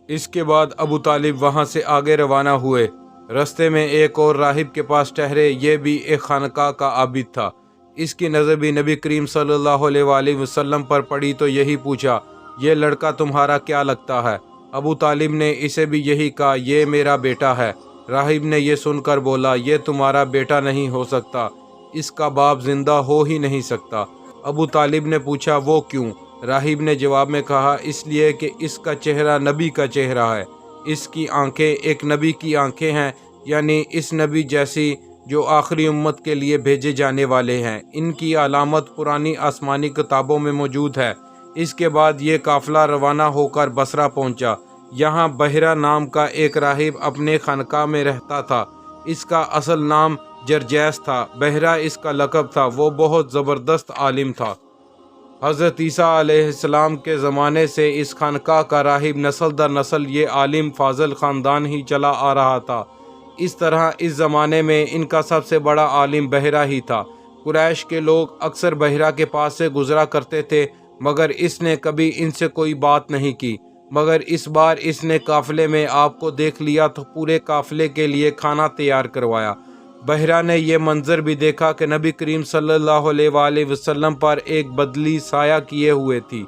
اس کے بعد ابو طالب وہاں سے آگے روانہ ہوئے۔ رستے میں ایک اور راہب کے پاس ٹھہرے، یہ بھی ایک خانقاہ کا عابد تھا۔ اس کی نظر بھی نبی کریم صلی اللہ علیہ وآلہ وسلم پر پڑی تو یہی پوچھا، یہ لڑکا تمہارا کیا لگتا ہے؟ ابو طالب نے اسے بھی یہی کہا، یہ میرا بیٹا ہے۔ راہب نے یہ سن کر بولا، یہ تمہارا بیٹا نہیں ہو سکتا، اس کا باپ زندہ ہو ہی نہیں سکتا۔ ابو طالب نے پوچھا، وہ کیوں؟ راہب نے جواب میں کہا، اس لیے کہ اس کا چہرہ نبی کا چہرہ ہے، اس کی آنکھیں ایک نبی کی آنکھیں ہیں، یعنی اس نبی جیسی جو آخری امت کے لیے بھیجے جانے والے ہیں۔ ان کی علامت پرانی آسمانی کتابوں میں موجود ہے۔ اس کے بعد یہ قافلہ روانہ ہو کر بصرہ پہنچا۔ یہاں بحیرہ نام کا ایک راہب اپنے خانقاہ میں رہتا تھا۔ اس کا اصل نام جرجیس تھا، بحیرہ اس کا لقب تھا۔ وہ بہت زبردست عالم تھا۔ حضرت عیسیٰ علیہ السلام کے زمانے سے اس خانقاہ کا راہب نسل در نسل یہ عالم فاضل خاندان ہی چلا آ رہا تھا۔ اس طرح اس زمانے میں ان کا سب سے بڑا عالم بحیرہ ہی تھا۔ قریش کے لوگ اکثر بحیرہ کے پاس سے گزرا کرتے تھے، مگر اس نے کبھی ان سے کوئی بات نہیں کی۔ مگر اس بار اس نے قافلے میں آپ کو دیکھ لیا تو پورے قافلے کے لیے کھانا تیار کروایا۔ بحیرہ نے یہ منظر بھی دیکھا کہ نبی کریم صلی اللہ علیہ وآلہ وسلم پر ایک بدلی سایہ کیے ہوئے تھی۔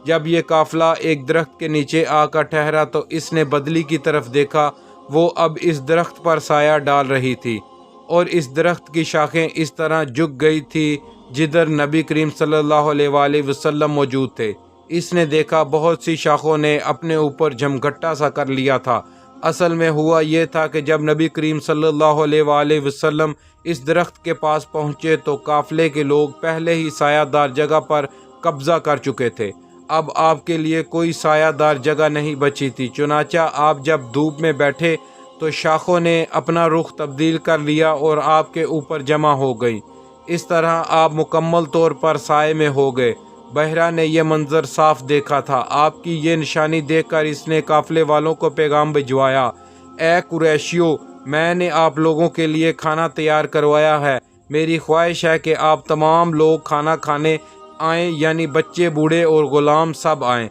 جب یہ قافلہ ایک درخت کے نیچے آ کر ٹھہرا تو اس نے بدلی کی طرف دیکھا، وہ اب اس درخت پر سایہ ڈال رہی تھی، اور اس درخت کی شاخیں اس طرح جھک گئی تھی جدھر نبی کریم صلی اللہ علیہ وآلہ وسلم موجود تھے۔ اس نے دیکھا بہت سی شاخوں نے اپنے اوپر جھمگھٹا سا کر لیا تھا۔ اصل میں ہوا یہ تھا کہ جب نبی کریم صلی اللہ علیہ وآلہ وسلم اس درخت کے پاس پہنچے تو قافلے کے لوگ پہلے ہی سایہ دار جگہ پر قبضہ کر چکے تھے۔ اب آپ کے لیے کوئی سایہ دار جگہ نہیں بچی تھی، چنانچہ آپ جب دھوپ میں بیٹھے تو شاخوں نے اپنا رخ تبدیل کر لیا اور آپ کے اوپر جمع ہو گئی۔ اس طرح آپ مکمل طور پر سائے میں ہو گئے۔ بحیرہ نے یہ منظر صاف دیکھا تھا۔ آپ کی یہ نشانی دیکھ کر اس نے قافلے والوں کو پیغام بھجوایا، اے قریشیو، میں نے آپ لوگوں کے لیے کھانا تیار کروایا ہے۔ میری خواہش ہے کہ آپ تمام لوگ کھانا کھانے آئیں، یعنی بچے، بوڑھے اور غلام سب آئیں۔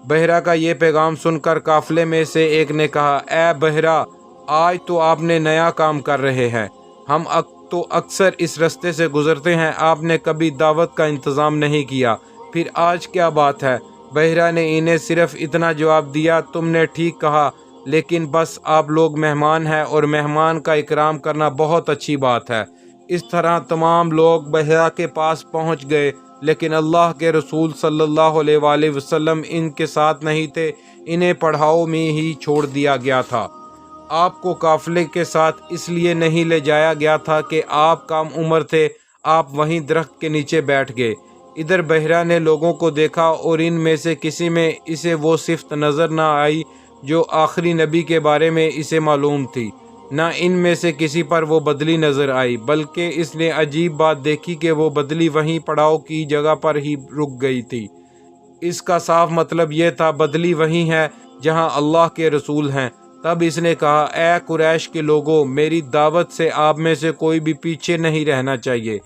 بحیرہ کا یہ پیغام سن کر قافلے میں سے ایک نے کہا، اے بحیرہ، آج تو آپ نے نیا کام کر رہے ہیں۔ ہم تو اکثر اس رستے سے گزرتے ہیں، آپ نے کبھی دعوت کا انتظام نہیں کیا، پھر آج کیا بات ہے؟ بحیرہ نے انہیں صرف اتنا جواب دیا، تم نے ٹھیک کہا، لیکن بس آپ لوگ مہمان ہیں اور مہمان کا اکرام کرنا بہت اچھی بات ہے۔ اس طرح تمام لوگ بحیرہ کے پاس پہنچ گئے، لیکن اللہ کے رسول صلی اللہ علیہ وآلہ وسلم ان کے ساتھ نہیں تھے، انہیں پڑاؤ میں ہی چھوڑ دیا گیا تھا۔ آپ کو قافلے کے ساتھ اس لیے نہیں لے جایا گیا تھا کہ آپ کم عمر تھے، آپ وہیں درخت کے نیچے بیٹھ گئے۔ ادھر بحیرہ نے لوگوں کو دیکھا اور ان میں سے کسی میں اسے وہ صفت نظر نہ آئی جو آخری نبی کے بارے میں اسے معلوم تھی، نہ ان میں سے کسی پر وہ بدلی نظر آئی، بلکہ اس نے عجیب بات دیکھی کہ وہ بدلی وہیں پڑاؤ کی جگہ پر ہی رک گئی تھی۔ اس کا صاف مطلب یہ تھا بدلی وہیں ہے جہاں اللہ کے رسول ہیں۔ تب اس نے کہا، اے قریش کے لوگوں، میری دعوت سے آپ میں سے کوئی بھی پیچھے نہیں رہنا چاہیے۔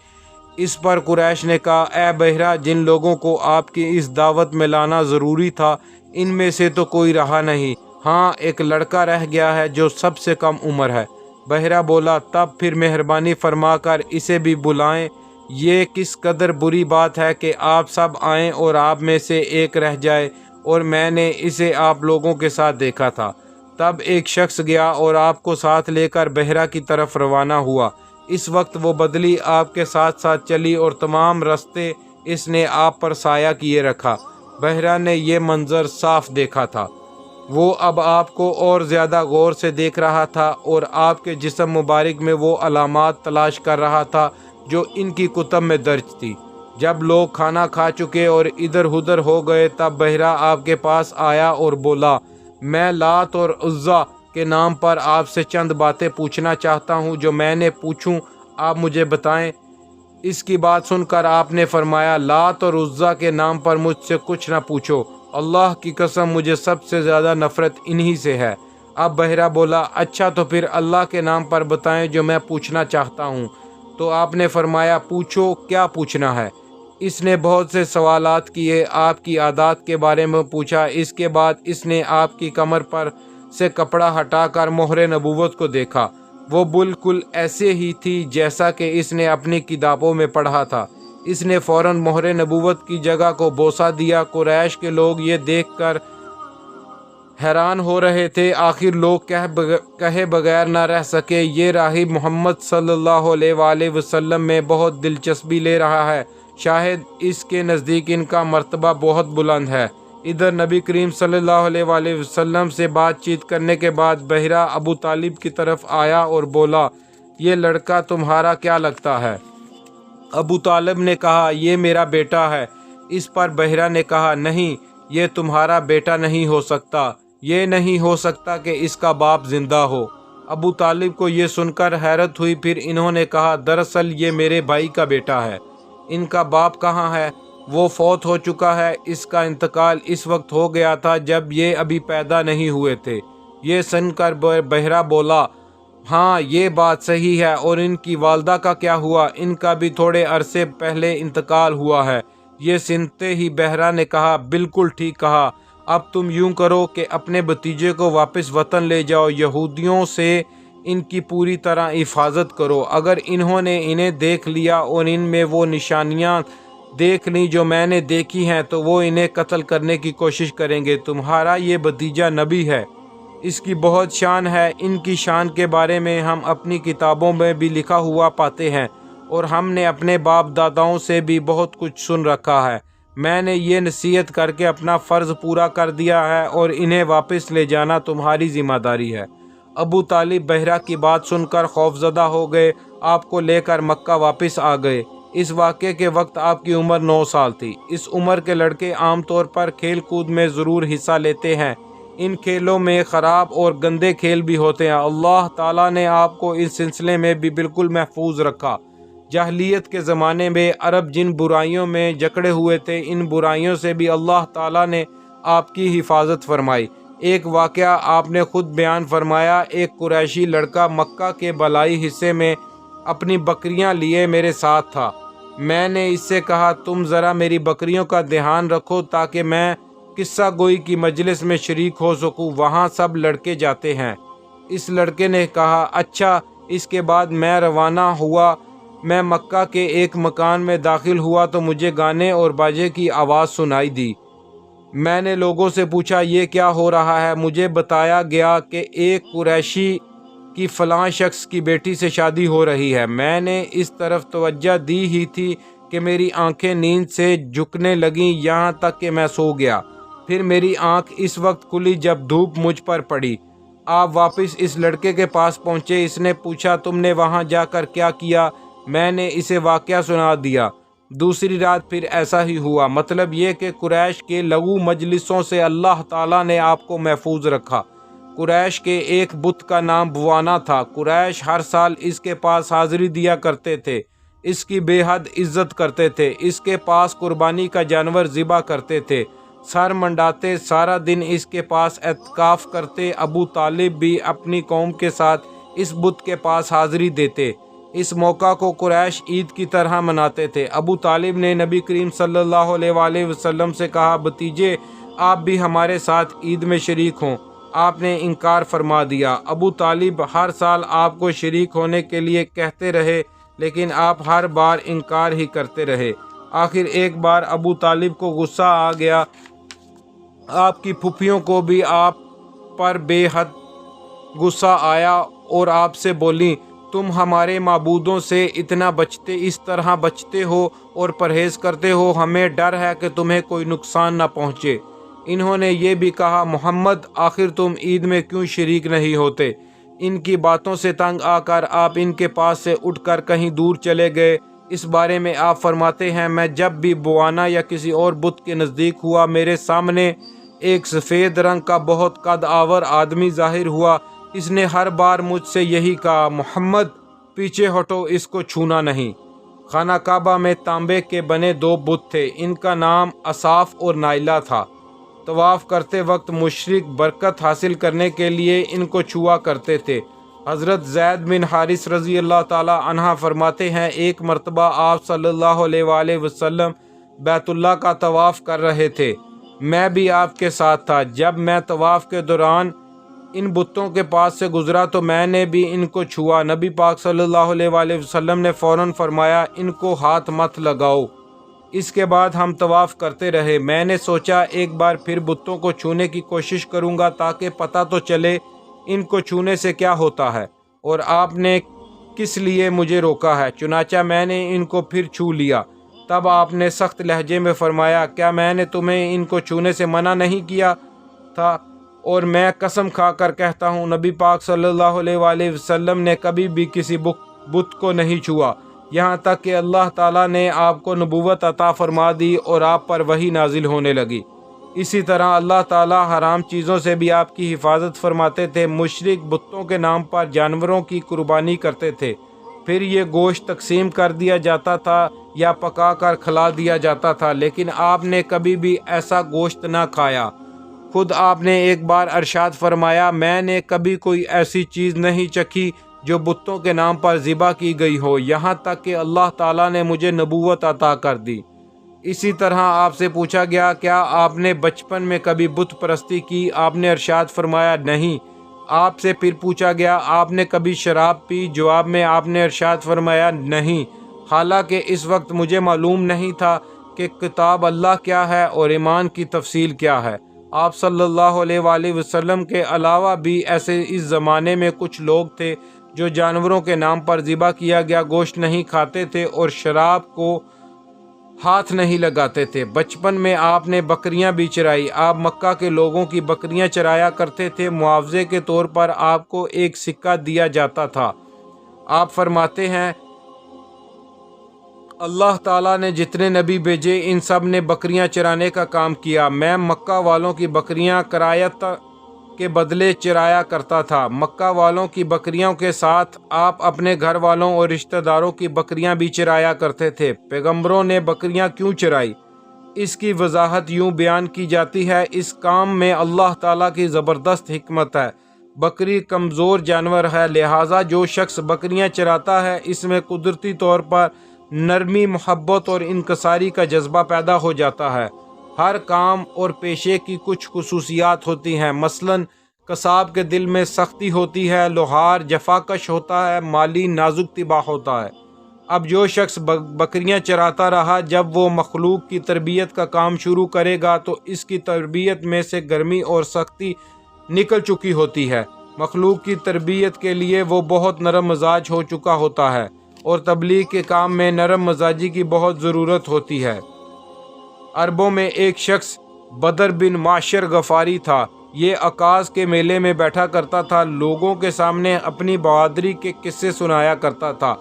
اس پر قریش نے کہا، اے بحیرہ، جن لوگوں کو آپ کی اس دعوت میں لانا ضروری تھا ان میں سے تو کوئی رہا نہیں، ہاں ایک لڑکا رہ گیا ہے جو سب سے کم عمر ہے۔ بحیرہ بولا، تب پھر مہربانی فرما کر اسے بھی بلائیں۔ یہ کس قدر بری بات ہے کہ آپ سب آئیں اور آپ میں سے ایک رہ جائے، اور میں نے اسے آپ لوگوں کے ساتھ دیکھا تھا۔ تب ایک شخص گیا اور آپ کو ساتھ لے کر بحیرہ کی طرف روانہ ہوا۔ اس وقت وہ بدلی آپ کے ساتھ ساتھ چلی اور تمام راستے اس نے آپ پر سایہ کیے رکھا۔ بحیرہ نے یہ منظر صاف دیکھا تھا۔ وہ اب آپ کو اور زیادہ غور سے دیکھ رہا تھا اور آپ کے جسم مبارک میں وہ علامات تلاش کر رہا تھا جو ان کی کتب میں درج تھی۔ جب لوگ کھانا کھا چکے اور ادھر ادھر ہو گئے تب بحیرہ آپ کے پاس آیا اور بولا، میں لات اور عزیٰ کے نام پر آپ سے چند باتیں پوچھنا چاہتا ہوں، جو میں نے پوچھوں آپ مجھے بتائیں۔ اس کی بات سن کر آپ نے فرمایا، لات اور عزیٰ کے نام پر مجھ سے کچھ نہ پوچھو، اللہ کی قسم مجھے سب سے زیادہ نفرت انہی سے ہے۔ اب بحیرہ بولا، اچھا تو پھر اللہ کے نام پر بتائیں جو میں پوچھنا چاہتا ہوں۔ تو آپ نے فرمایا، پوچھو، کیا پوچھنا ہے؟ اس نے بہت سے سوالات کیے، آپ کی عادات کے بارے میں پوچھا۔ اس کے بعد اس نے آپ کی کمر پر سے کپڑا ہٹا کر مہر نبوت کو دیکھا۔ وہ بالکل ایسے ہی تھی جیسا کہ اس نے اپنی کتابوں میں پڑھا تھا۔ اس نے فوراً مہر نبوت کی جگہ کو بوسہ دیا۔ قریش کے لوگ یہ دیکھ کر حیران ہو رہے تھے، آخر لوگ کہے بغیر نہ رہ سکے، یہ راہب محمد صلی اللہ علیہ وآلہ وسلم میں بہت دلچسپی لے رہا ہے، شاید اس کے نزدیک ان کا مرتبہ بہت بلند ہے۔ ادھر نبی کریم صلی اللہ علیہ وآلہ وسلم سے بات چیت کرنے کے بعد بحیرہ ابو طالب کی طرف آیا اور بولا، یہ لڑکا تمہارا کیا لگتا ہے؟ ابو طالب نے کہا، یہ میرا بیٹا ہے۔ اس پر بحیرہ نے کہا، نہیں، یہ تمہارا بیٹا نہیں ہو سکتا، یہ نہیں ہو سکتا کہ اس کا باپ زندہ ہو۔ ابو طالب کو یہ سن کر حیرت ہوئی، پھر انہوں نے کہا، دراصل یہ میرے بھائی کا بیٹا ہے۔ ان کا باپ کہاں ہے؟ وہ فوت ہو چکا ہے، اس کا انتقال اس وقت ہو گیا تھا جب یہ ابھی پیدا نہیں ہوئے تھے۔ یہ سن کر بحیرہ بولا، ہاں یہ بات صحیح ہے، اور ان کی والدہ کا کیا ہوا؟ ان کا بھی تھوڑے عرصے پہلے انتقال ہوا ہے۔ یہ سنتے ہی بحیرہ نے کہا، بالکل ٹھیک کہا، اب تم یوں کرو کہ اپنے بھتیجے کو واپس وطن لے جاؤ، یہودیوں سے ان کی پوری طرح حفاظت کرو۔ اگر انہوں نے انہیں دیکھ لیا اور ان میں وہ نشانیاں دیکھ لیں جو میں نے دیکھی ہیں تو وہ انہیں قتل کرنے کی کوشش کریں گے۔ تمہارا یہ بھتیجا نبی ہے، اس کی بہت شان ہے، ان کی شان کے بارے میں ہم اپنی کتابوں میں بھی لکھا ہوا پاتے ہیں، اور ہم نے اپنے باپ داداؤں سے بھی بہت کچھ سن رکھا ہے۔ میں نے یہ نصیحت کر کے اپنا فرض پورا کر دیا ہے، اور انہیں واپس لے جانا تمہاری ذمہ داری ہے۔ ابو طالب بحیرہ کی بات سن کر خوفزدہ ہو گئے، آپ کو لے کر مکہ واپس آ گئے۔ اس واقعے کے وقت آپ کی عمر 9 سال تھی۔ اس عمر کے لڑکے عام طور پر کھیل کود میں ضرور حصہ لیتے ہیں۔ ان کھیلوں میں خراب اور گندے کھیل بھی ہوتے ہیں۔ اللہ تعالیٰ نے آپ کو اس سلسلے میں بھی بالکل محفوظ رکھا۔ جاہلیت کے زمانے میں عرب جن برائیوں میں جکڑے ہوئے تھے، ان برائیوں سے بھی اللہ تعالیٰ نے آپ کی حفاظت فرمائی۔ ایک واقعہ آپ نے خود بیان فرمایا، ایک قریشی لڑکا مکہ کے بالائی حصے میں اپنی بکریاں لیے میرے ساتھ تھا۔ میں نے اس سے کہا، تم ذرا میری بکریوں کا دھیان رکھو تاکہ میں قصہ گوئی کی مجلس میں شریک ہو سکوں، وہاں سب لڑکے جاتے ہیں۔ اس لڑکے نے کہا، اچھا۔ اس کے بعد میں روانہ ہوا۔ میں مکہ کے ایک مکان میں داخل ہوا تو مجھے گانے اور باجے کی آواز سنائی دی۔ میں نے لوگوں سے پوچھا، یہ کیا ہو رہا ہے؟ مجھے بتایا گیا کہ ایک قریشی کی فلاں شخص کی بیٹی سے شادی ہو رہی ہے۔ میں نے اس طرف توجہ دی ہی تھی کہ میری آنکھیں نیند سے جھکنے لگیں، یہاں تک کہ میں سو گیا۔ پھر میری آنکھ اس وقت کھلی جب دھوپ مجھ پر پڑی۔ آپ واپس اس لڑکے کے پاس پہنچے۔ اس نے پوچھا، تم نے وہاں جا کر کیا کیا؟ میں نے اسے واقعہ سنا دیا۔ دوسری رات پھر ایسا ہی ہوا۔ مطلب یہ کہ قریش کے لغو مجلسوں سے اللہ تعالیٰ نے آپ کو محفوظ رکھا۔ قریش کے ایک بت کا نام بوانا تھا۔ قریش ہر سال اس کے پاس حاضری دیا کرتے تھے، اس کی بے حد عزت کرتے تھے، اس کے پاس قربانی کا جانور ذبح کرتے تھے، سر منڈاتے، سارا دن اس کے پاس اعتکاف کرتے۔ ابو طالب بھی اپنی قوم کے ساتھ اس بت کے پاس حاضری دیتے۔ اس موقع کو قریش عید کی طرح مناتے تھے۔ ابو طالب نے نبی کریم صلی اللہ علیہ وآلہ وسلم سے کہا، بھتیجے آپ بھی ہمارے ساتھ عید میں شریک ہوں۔ آپ نے انکار فرما دیا۔ ابو طالب ہر سال آپ کو شریک ہونے کے لیے کہتے رہے، لیکن آپ ہر بار انکار ہی کرتے رہے۔ آخر ایک بار ابو طالب کو غصہ آ گیا۔ آپ کی پھوپھیوں کو بھی آپ پر بے حد غصہ آیا اور آپ سے بولیں، تم ہمارے معبودوں سے اتنا اس طرح بچتے ہو اور پرہیز کرتے ہو، ہمیں ڈر ہے کہ تمہیں کوئی نقصان نہ پہنچے۔ انہوں نے یہ بھی کہا، محمد آخر تم عید میں کیوں شریک نہیں ہوتے؟ ان کی باتوں سے تنگ آ کر آپ ان کے پاس سے اٹھ کر کہیں دور چلے گئے۔ اس بارے میں آپ فرماتے ہیں، میں جب بھی بوانا یا کسی اور بت کے نزدیک ہوا، میرے سامنے ایک سفید رنگ کا بہت قد آور آدمی ظاہر ہوا۔ اس نے ہر بار مجھ سے یہی کہا، محمد پیچھے ہٹو، اس کو چھونا نہیں۔ خانہ کعبہ میں تانبے کے بنے 2 بت تھے، ان کا نام اصاف اور نائلہ تھا۔ طواف کرتے وقت مشرک برکت حاصل کرنے کے لیے ان کو چھوا کرتے تھے۔ حضرت زید بن حارث رضی اللہ تعالی عنہ فرماتے ہیں، ایک مرتبہ آپ صلی اللہ علیہ وآلہ وسلم بیت اللہ کا طواف کر رہے تھے، میں بھی آپ کے ساتھ تھا۔ جب میں طواف کے دوران ان بتوں کے پاس سے گزرا تو میں نے بھی ان کو چھوا۔ نبی پاک صلی اللہ علیہ وآلہ وسلم نے فوراً فرمایا ان کو ہاتھ مت لگاؤ۔ اس کے بعد ہم طواف کرتے رہے۔ میں نے سوچا ایک بار پھر بتوں کو چھونے کی کوشش کروں گا تاکہ پتہ تو چلے ان کو چھونے سے کیا ہوتا ہے اور آپ نے کس لیے مجھے روکا ہے۔ چنانچہ میں نے ان کو پھر چھو لیا۔ تب آپ نے سخت لہجے میں فرمایا، کیا میں نے تمہیں ان کو چھونے سے منع نہیں کیا تھا؟ اور میں قسم کھا کر کہتا ہوں نبی پاک صلی اللہ علیہ وآلہ وسلم نے کبھی بھی کسی بت کو نہیں چھوا، یہاں تک کہ اللہ تعالیٰ نے آپ کو نبوت عطا فرما دی اور آپ پر وحی نازل ہونے لگی۔ اسی طرح اللہ تعالیٰ حرام چیزوں سے بھی آپ کی حفاظت فرماتے تھے۔ مشرک بتوں کے نام پر جانوروں کی قربانی کرتے تھے، پھر یہ گوشت تقسیم کر دیا جاتا تھا یا پکا کر کھلا دیا جاتا تھا، لیکن آپ نے کبھی بھی ایسا گوشت نہ کھایا۔ خود آپ نے ایک بار ارشاد فرمایا، میں نے کبھی کوئی ایسی چیز نہیں چکھی جو بتوں کے نام پر ذبح کی گئی ہو، یہاں تک کہ اللہ تعالیٰ نے مجھے نبوت عطا کر دی۔ اسی طرح آپ سے پوچھا گیا، کیا آپ نے بچپن میں کبھی بت پرستی کی؟ آپ نے ارشاد فرمایا نہیں۔ آپ سے پھر پوچھا گیا، آپ نے کبھی شراب پی؟ جواب میں آپ نے ارشاد فرمایا نہیں، حالانکہ اس وقت مجھے معلوم نہیں تھا کہ کتاب اللہ کیا ہے اور ایمان کی تفصیل کیا ہے۔ آپ صلی اللہ علیہ وآلہ وسلم کے علاوہ بھی ایسے اس زمانے میں کچھ لوگ تھے جو جانوروں کے نام پر ذبح کیا گیا گوشت نہیں کھاتے تھے اور شراب کو ہاتھ نہیں لگاتے تھے۔ بچپن میں آپ نے بکریاں بھی چرائی۔ آپ مکہ کے لوگوں کی بکریاں چرایا کرتے تھے، معاوضے کے طور پر آپ کو ایک سکہ دیا جاتا تھا۔ آپ فرماتے ہیں، اللہ تعالیٰ نے جتنے نبی بھیجے ان سب نے بکریاں چرانے کا کام کیا۔ میں مکہ والوں کی بکریاں کرایت کے بدلے چرایا کرتا تھا۔ مکہ والوں کی بکریوں کے ساتھ آپ اپنے گھر والوں اور رشتہ داروں کی بکریاں بھی چرایا کرتے تھے۔ پیغمبروں نے بکریاں کیوں چرائی؟ اس کی وضاحت یوں بیان کی جاتی ہے، اس کام میں اللہ تعالیٰ کی زبردست حکمت ہے۔ بکری کمزور جانور ہے، لہٰذا جو شخص بکریاں چراتا ہے اس میں قدرتی طور پر نرمی، محبت اور انکساری کا جذبہ پیدا ہو جاتا ہے۔ ہر کام اور پیشے کی کچھ خصوصیات ہوتی ہیں، مثلاً قصاب کے دل میں سختی ہوتی ہے، لوہار جفاکش ہوتا ہے، مالی نازک طبع ہوتا ہے۔ اب جو شخص بکریاں چراتا رہا، جب وہ مخلوق کی تربیت کا کام شروع کرے گا تو اس کی تربیت میں سے گرمی اور سختی نکل چکی ہوتی ہے۔ مخلوق کی تربیت کے لیے وہ بہت نرم مزاج ہو چکا ہوتا ہے اور تبلیغ کے کام میں نرم مزاجی کی بہت ضرورت ہوتی ہے۔ عربوں میں ایک شخص بدر بن معشر غفاری تھا۔ یہ عکاظ کے میلے میں بیٹھا کرتا تھا، لوگوں کے سامنے اپنی بہادری کے قصے سنایا کرتا تھا،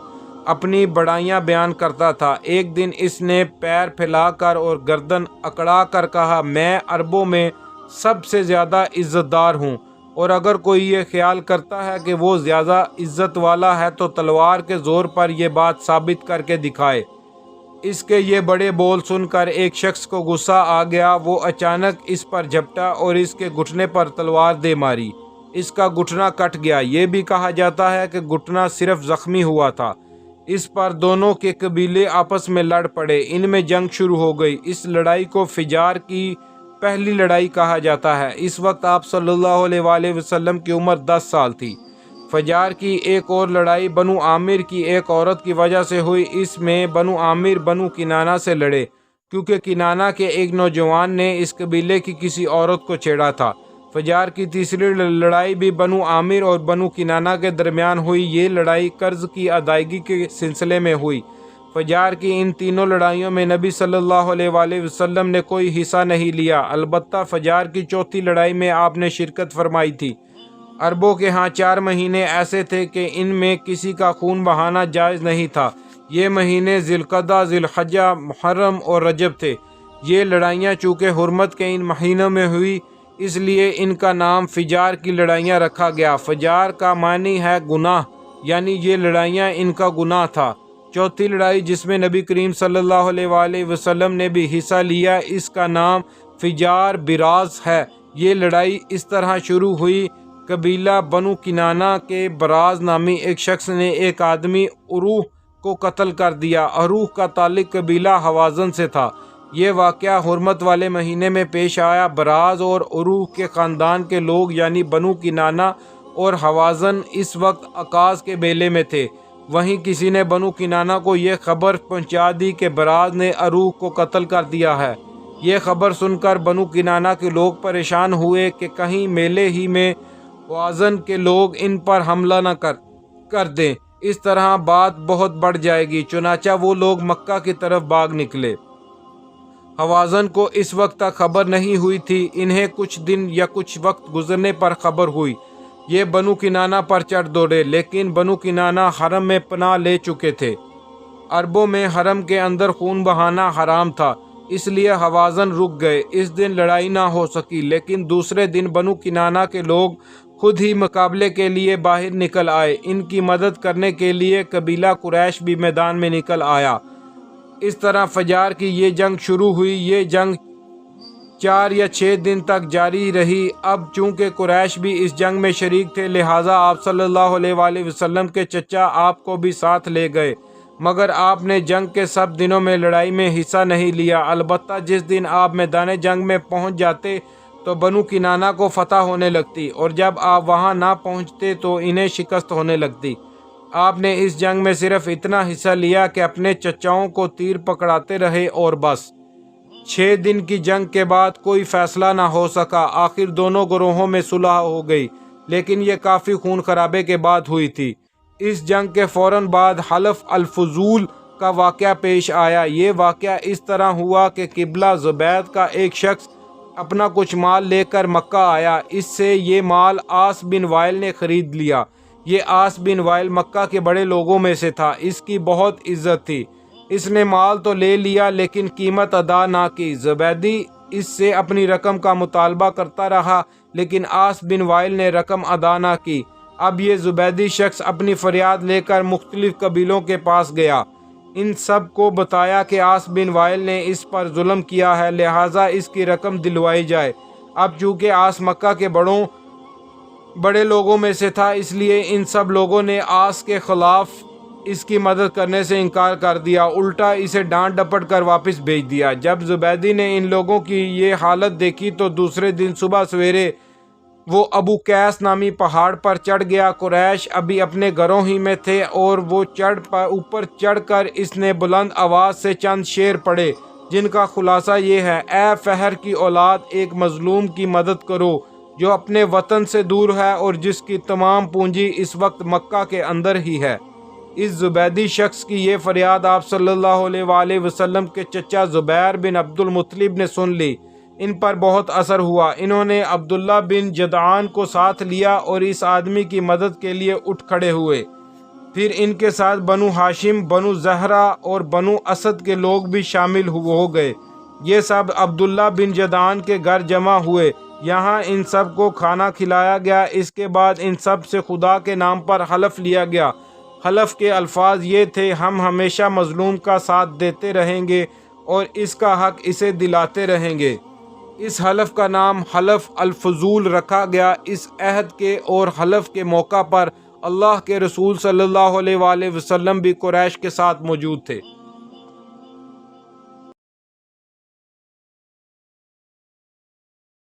اپنی بڑائیاں بیان کرتا تھا۔ ایک دن اس نے پیر پھیلا کر اور گردن اکڑا کر کہا، میں عربوں میں سب سے زیادہ عزت دار ہوں، اور اگر کوئی یہ خیال کرتا ہے کہ وہ زیادہ عزت والا ہے تو تلوار کے زور پر یہ بات ثابت کر کے دکھائے۔ اس کے یہ بڑے بول سن کر ایک شخص کو غصہ آ گیا، وہ اچانک اس پر جھپٹا اور اس کے گھٹنے پر تلوار دے ماری۔ اس کا گھٹنا کٹ گیا۔ یہ بھی کہا جاتا ہے کہ گھٹنا صرف زخمی ہوا تھا۔ اس پر دونوں کے قبیلے آپس میں لڑ پڑے، ان میں جنگ شروع ہو گئی۔ اس لڑائی کو فجار کی پہلی لڑائی کہا جاتا ہے۔ اس وقت آپ صلی اللہ علیہ وآلہ وسلم کی عمر 10 سال تھی۔ فجار کی ایک اور لڑائی بنو عامر کی ایک عورت کی وجہ سے ہوئی۔ اس میں بنو عامر بنو کنانہ سے لڑے، کیونکہ کنانہ کے ایک نوجوان نے اس قبیلے کی کسی عورت کو چھیڑا تھا۔ فجار کی تیسری لڑائی بھی بنو عامر اور بنو کنانہ کے درمیان ہوئی۔ یہ لڑائی قرض کی ادائیگی کے سلسلے میں ہوئی۔ فجار کی ان تینوں لڑائیوں میں نبی صلی اللہ علیہ وآلہ وسلم نے کوئی حصہ نہیں لیا، البتہ فجار کی چوتھی لڑائی میں آپ نے شرکت فرمائی تھی۔ عربوں کے ہاں 4 مہینے ایسے تھے کہ ان میں کسی کا خون بہانا جائز نہیں تھا۔ یہ مہینے ذی القعدہ، ذی الحجہ، محرم اور رجب تھے۔ یہ لڑائیاں چونکہ حرمت کے ان مہینوں میں ہوئی، اس لیے ان کا نام فجار کی لڑائیاں رکھا گیا۔ فجار کا معنی ہے گناہ، یعنی یہ لڑائیاں ان کا گناہ تھا۔ چوتھی لڑائی جس میں نبی کریم صلی اللہ علیہ وآلہ وسلم نے بھی حصہ لیا، اس کا نام فجار براز ہے۔ یہ لڑائی اس طرح شروع ہوئی، قبیلہ بنو کنانہ کے براز نامی ایک شخص نے ایک آدمی عروہ کو قتل کر دیا۔ عروہ کا تعلق قبیلہ حوازن سے تھا۔ یہ واقعہ حرمت والے مہینے میں پیش آیا۔ براز اور عروہ کے خاندان کے لوگ یعنی بنو کنانہ اور حوازن اس وقت عکاظ کے بیلے میں تھے۔ وہیں کسی نے بنو کنانہ کو یہ خبر پہنچا دی کہ براز نے عروہ کو قتل کر دیا ہے۔ یہ خبر سن کر بنو کنانہ کے لوگ پریشان ہوئے کہ کہیں میلے ہی میں حوازن کے لوگ ان پر حملہ نہ کر دیں، اس طرح بات بہت بڑھ جائے گی۔ چنانچہ وہ لوگ مکہ کی طرف بھاگ نکلے۔ حوازن کو اس وقت تک خبر نہیں ہوئی تھی، انہیں کچھ دن یا کچھ وقت گزرنے پر خبر ہوئی۔ یہ بنو کنانہ پر چڑھ دوڑے، لیکن بنو کنانہ حرم میں پناہ لے چکے تھے۔ عربوں میں حرم کے اندر خون بہانا حرام تھا، اس لیے حوازن رک گئے۔ اس دن لڑائی نہ ہو سکی، لیکن دوسرے دن بنو کنانہ کے لوگ خود ہی مقابلے کے لیے باہر نکل آئے۔ ان کی مدد کرنے کے لیے قبیلہ قریش بھی میدان میں نکل آیا۔ اس طرح فجار کی یہ جنگ شروع ہوئی۔ یہ جنگ 4 یا 6 دن تک جاری رہی۔ اب چونکہ قریش بھی اس جنگ میں شریک تھے، لہٰذا آپ صلی اللہ علیہ وآلہ وسلم کے چچا آپ کو بھی ساتھ لے گئے، مگر آپ نے جنگ کے سب دنوں میں لڑائی میں حصہ نہیں لیا۔ البتہ جس دن آپ میدان جنگ میں پہنچ جاتے تو بنو کنانہ کو فتح ہونے لگتی، اور جب آپ وہاں نہ پہنچتے تو انہیں شکست ہونے لگتی۔ آپ نے اس جنگ میں صرف اتنا حصہ لیا کہ اپنے چچاؤں کو تیر پکڑاتے رہے اور بس۔ 6 دن کی جنگ کے بعد کوئی فیصلہ نہ ہو سکا۔ آخر دونوں گروہوں میں صلح ہو گئی، لیکن یہ کافی خون خرابے کے بعد ہوئی تھی۔ اس جنگ کے فوراً بعد حلف الفضول کا واقعہ پیش آیا۔ یہ واقعہ اس طرح ہوا کہ قبلہ زبید کا ایک شخص اپنا کچھ مال لے کر مکہ آیا۔ اس سے یہ مال عاص بن وائل نے خرید لیا۔ یہ عاص بن وائل مکہ کے بڑے لوگوں میں سے تھا، اس کی بہت عزت تھی۔ اس نے مال تو لے لیا لیکن قیمت ادا نہ کی۔ زبیدی اس سے اپنی رقم کا مطالبہ کرتا رہا، لیکن عاص بن وائل نے رقم ادا نہ کی۔ اب یہ زبیدی شخص اپنی فریاد لے کر مختلف قبیلوں کے پاس گیا۔ ان سب کو بتایا کہ عاص بن وائل نے اس پر ظلم کیا ہے، لہٰذا اس کی رقم دلوائی جائے۔ اب چونکہ عاص مکہ کے بڑے لوگوں میں سے تھا، اس لیے ان سب لوگوں نے عاص کے خلاف اس کی مدد کرنے سے انکار کر دیا، الٹا اسے ڈانٹ ڈپٹ کر واپس بھیج دیا۔ جب زبیدی نے ان لوگوں کی یہ حالت دیکھی تو دوسرے دن صبح سویرے وہ ابو قیس نامی پہاڑ پر چڑھ گیا۔ قریش ابھی اپنے گھروں ہی میں تھے اور وہ اوپر چڑھ کر اس نے بلند آواز سے چند شعر پڑھے، جن کا خلاصہ یہ ہے: اے فہر کی اولاد، ایک مظلوم کی مدد کرو جو اپنے وطن سے دور ہے اور جس کی تمام پونجی اس وقت مکہ کے اندر ہی ہے۔ اس زبیدی شخص کی یہ فریاد آپ صلی اللہ علیہ وآلہ وسلم کے چچا زبیر بن عبد المطلب نے سن لی۔ ان پر بہت اثر ہوا۔ انہوں نے عبداللہ بن جدعان کو ساتھ لیا اور اس آدمی کی مدد کے لیے اٹھ کھڑے ہوئے۔ پھر ان کے ساتھ بنو ہاشم، بنو زہرہ اور بنو اسد کے لوگ بھی شامل ہو گئے۔ یہ سب عبداللہ بن جدعان کے گھر جمع ہوئے۔ یہاں ان سب کو کھانا کھلایا گیا۔ اس کے بعد ان سب سے خدا کے نام پر حلف لیا گیا۔ حلف کے الفاظ یہ تھے: ہم ہمیشہ مظلوم کا ساتھ دیتے رہیں گے اور اس کا حق اسے دلاتے رہیں گے۔ اس حلف کا نام حلف الفضول رکھا گیا۔ اس عہد کے اور حلف کے موقع پر اللہ کے رسول صلی اللہ علیہ وآلہ وسلم بھی قریش کے ساتھ موجود تھے۔